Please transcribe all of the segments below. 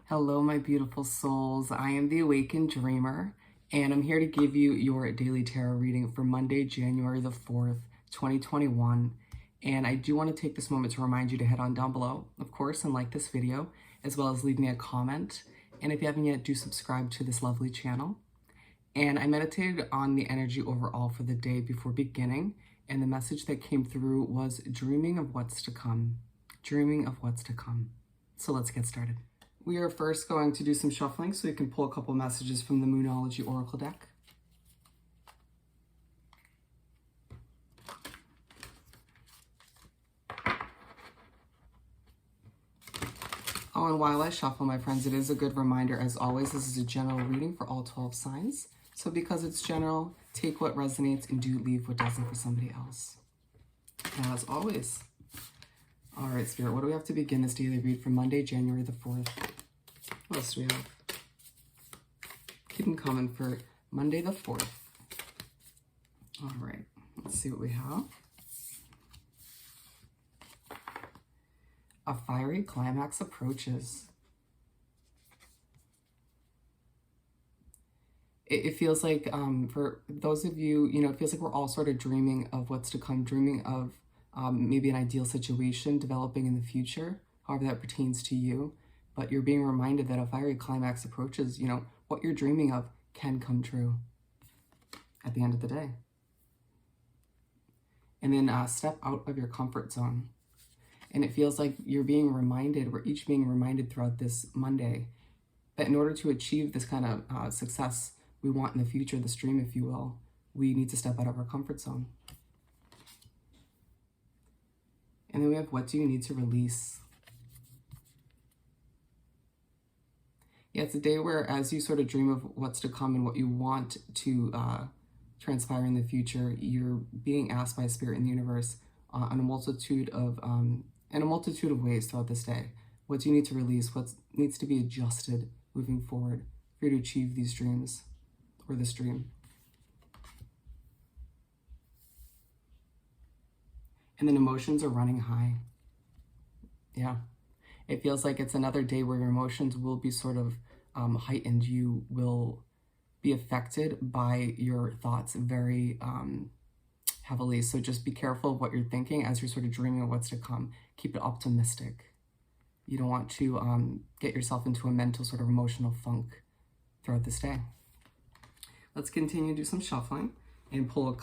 Hello, my beautiful souls. I am the Awakened Dreamer, and I'm here to give you your daily tarot reading for Monday, January the 4th, 2021. And I do want to take this moment to remind you to head on down below, of course, and like this video, as well as leave me a comment. And if you haven't yet, do subscribe to this lovely channel. And I meditated on the energy overall for the day before beginning, and the message that came through was dreaming of what's to come. Dreaming of what's to come. So let's get started. We are first going to do some shuffling so you can pull a couple messages from the Moonology Oracle deck. Oh, and while I shuffle, my friends, it is a good reminder, as always, this is a general reading for all 12 signs. So because it's general, take what resonates and do leave what doesn't for somebody else. As always. All right, Spirit, what do we have to begin this daily read for Monday, January the 4th? What else do we have? Keep them coming for Monday the 4th. All right, let's see what we have. A fiery climax approaches. It feels like, for those of you, it feels like we're all sort of dreaming of what's to come, dreaming of maybe an ideal situation developing in the future, however that pertains to you. But you're being reminded that a fiery climax approaches, what you're dreaming of can come true at the end of the day. And then step out of your comfort zone. And it feels like you're being reminded, we're each being reminded throughout this Monday, that in order to achieve this kind of success we want in the future, this dream, if you will, we need to step out of our comfort zone. And then we have, what do you need to release? Yeah, it's a day where, as you sort of dream of what's to come and what you want to transpire in the future, you're being asked by Spirit in the universe in a multitude of ways throughout this day. What do you need to release? What needs to be adjusted moving forward for you to achieve these dreams or this dream? And then emotions are running high. Yeah. It feels like it's another day where your emotions will be sort of heightened. You will be affected by your thoughts very heavily. So just be careful of what you're thinking as you're sort of dreaming of what's to come. Keep it optimistic. You don't want to get yourself into a mental sort of emotional funk throughout this day. Let's continue to do some shuffling and pull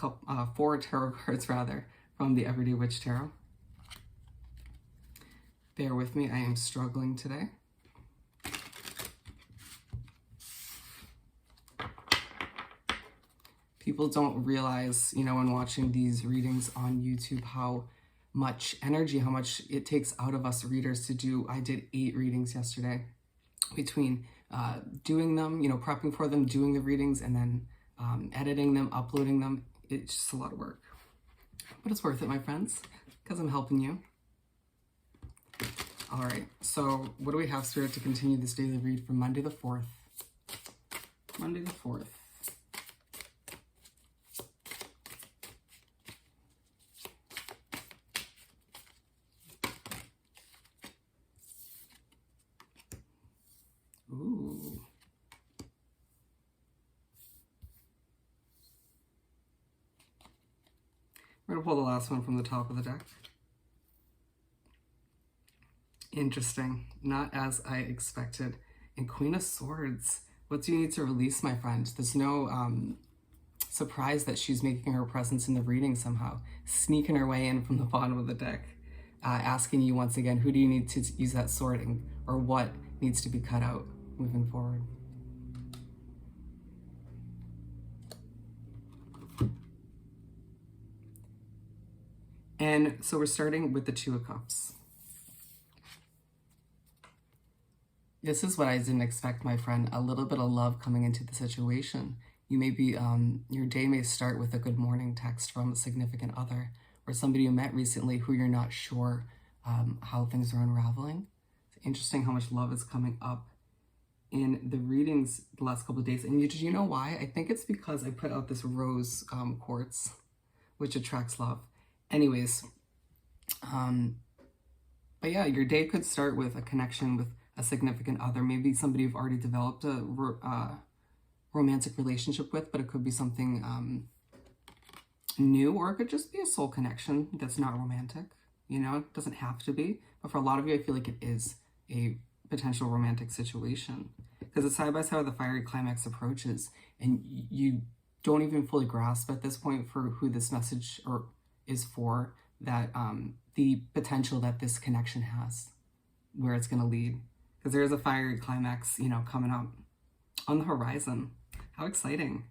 four tarot cards rather from the Everyday Witch Tarot. Bear with me, I am struggling today. People don't realize, when watching these readings on YouTube, how much energy, how much it takes out of us readers to do. I did 8 readings yesterday, between doing them, prepping for them, doing the readings, and then editing them, uploading them. It's just a lot of work. But it's worth it, my friends, because I'm helping you. All right, so what do we have, Spirit, to continue this daily read for Monday the 4th? Monday the 4th. Ooh. We're going to pull the last one from the top of the deck. Interesting. Not as I expected. And Queen of Swords. What do you need to release, my friend? There's no surprise that she's making her presence in the reading somehow. Sneaking her way in from the bottom of the deck. Asking you once again, who do you need to use that sword in? Or what needs to be cut out moving forward? And so we're starting with the Two of Cups. This is what I didn't expect, my friend. A little bit of love coming into the situation. You may be, your day may start with a good morning text from a significant other or somebody you met recently who you're not sure how things are unraveling. It's interesting how much love is coming up in the readings the last couple of days. And you know why? I think it's because I put out this rose quartz, which attracts love. Anyways, but yeah, your day could start with a connection with a significant other, maybe somebody you've already developed a romantic relationship with, but it could be something new, or it could just be a soul connection that's not romantic. You know, it doesn't have to be, but for a lot of you, I feel like it is a potential romantic situation, because it's side by side with the fiery climax approaches, and you don't even fully grasp at this point for who this message is for, that the potential that this connection has, where it's going to lead, because there is a fiery climax, you know, coming up on the horizon. How exciting.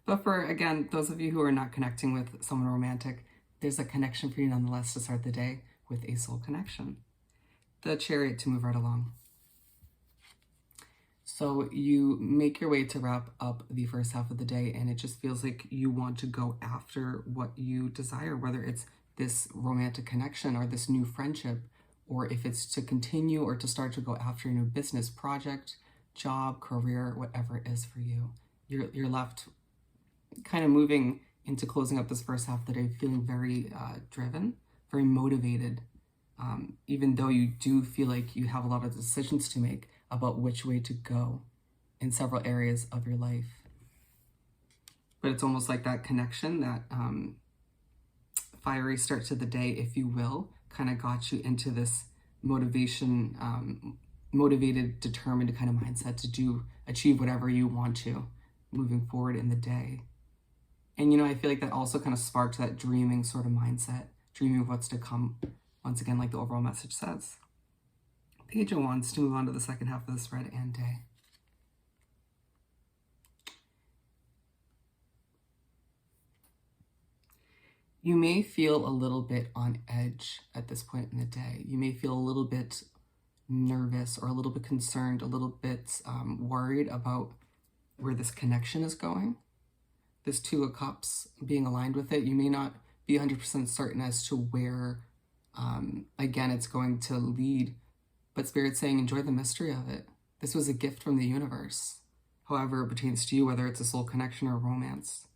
But for, again, those of you who are not connecting with someone romantic, there's a connection for you nonetheless to start the day with a soul connection. The Chariot to move right along. So you make your way to wrap up the first half of the day, and it just feels like you want to go after what you desire, whether it's this romantic connection or this new friendship, or if it's to continue or to start to go after a new business project, job, career, whatever it is for you. You're left kind of moving into closing up this first half of the day feeling very driven, very motivated, even though you do feel like you have a lot of decisions to make about which way to go in several areas of your life. But it's almost like that connection, that fiery start to the day, if you will, kind of got you into this motivated, determined kind of mindset to achieve whatever you want to moving forward in the day. And, you know, I feel like that also kind of sparked that dreaming sort of mindset, dreaming of what's to come, once again, like the overall message says. Page of Wands to move on to the second half of the spread and day. You may feel a little bit on edge at this point in the day. You may feel a little bit nervous or a little bit concerned, a little bit worried about where this connection is going. This Two of Cups being aligned with it, you may not be 100% certain as to where, again, it's going to lead, but Spirit's saying enjoy the mystery of it. This was a gift from the universe, however it pertains to you, whether it's a soul connection or romance.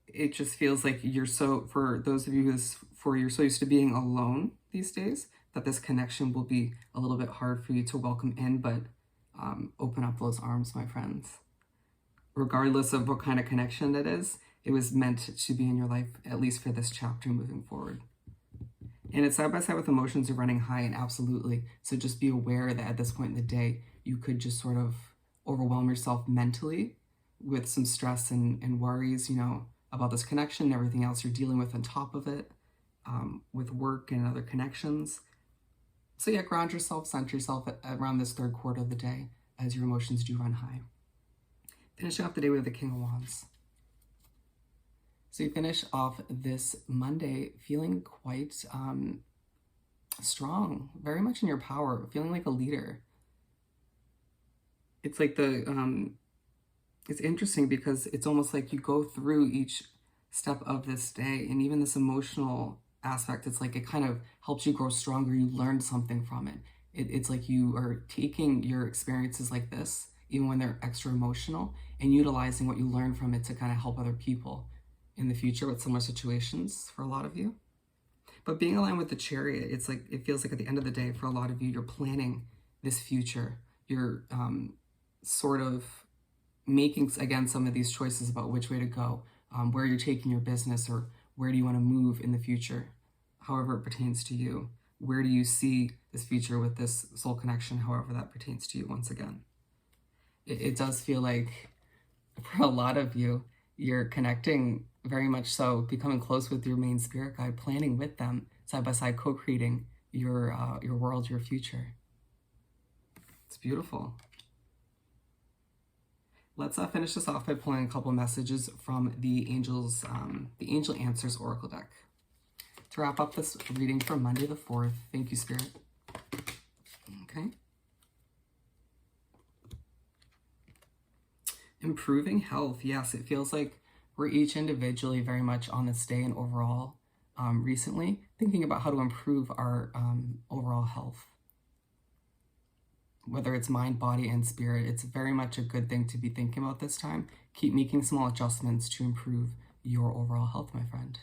It just feels like for those of you you're so used to being alone these days, that this connection will be a little bit hard for you to welcome in, but open up those arms, my friends. Regardless of what kind of connection it is, it was meant to be in your life, at least for this chapter moving forward. And it's side by side with emotions are running high, and absolutely. So just be aware that at this point in the day, you could just sort of overwhelm yourself mentally with some stress and worries, you know, about this connection and everything else you're dealing with on top of it, with work and other connections. So yeah, ground yourself, center yourself around this third quarter of the day as your emotions do run high. Finishing off the day with the King of Wands. So you finish off this Monday feeling quite strong, very much in your power, feeling like a leader. It's like it's interesting because it's almost like you go through each step of this day, and even this emotional aspect, it's like it kind of helps you grow stronger. You learn something from it. It's like you are taking your experiences like this, even when they're extra emotional, and utilizing what you learn from it to kind of help other people in the future with similar situations for a lot of you. But being aligned with the Chariot, it's like, it feels like at the end of the day, for a lot of you, you're planning this future. You're sort of making, again, some of these choices about which way to go, where you're taking your business, or where do you want to move in the future, however it pertains to you. Where do you see this future with this soul connection, however that pertains to you once again. It does feel like, for a lot of you, you're connecting very much so, becoming close with your main spirit guide, planning with them, side by side, co-creating your world, your future. It's beautiful. Let's finish this off by pulling a couple messages from the Angel Answers Oracle deck. To wrap up this reading for Monday the 4th, thank you, Spirit. Okay. Improving health. Yes, it feels like we're each individually very much on this day and overall recently thinking about how to improve our overall health. Whether it's mind, body, and spirit, it's very much a good thing to be thinking about this time. Keep making small adjustments to improve your overall health, my friend.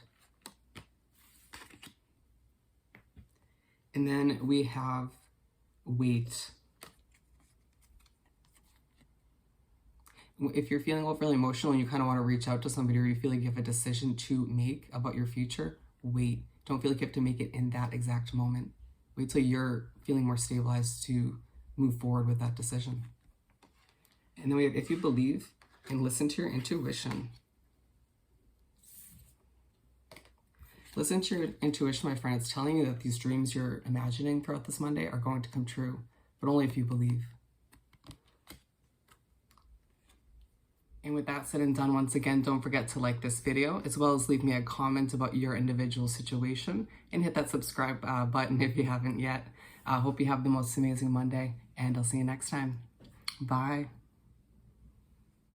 And then we have wait. If you're feeling overly emotional and you kind of want to reach out to somebody, or you feel like you have a decision to make about your future, wait. Don't feel like you have to make it in that exact moment. Wait till you're feeling more stabilized to move forward with that decision. And then we have if you believe and listen to your intuition. Listen to your intuition, my friend. It's telling you that these dreams you're imagining throughout this Monday are going to come true, but only if you believe. And with that said and done, once again, don't forget to like this video, as well as leave me a comment about your individual situation, and hit that subscribe button if you haven't yet. I hope you have the most amazing Monday, and I'll see you next time. Bye.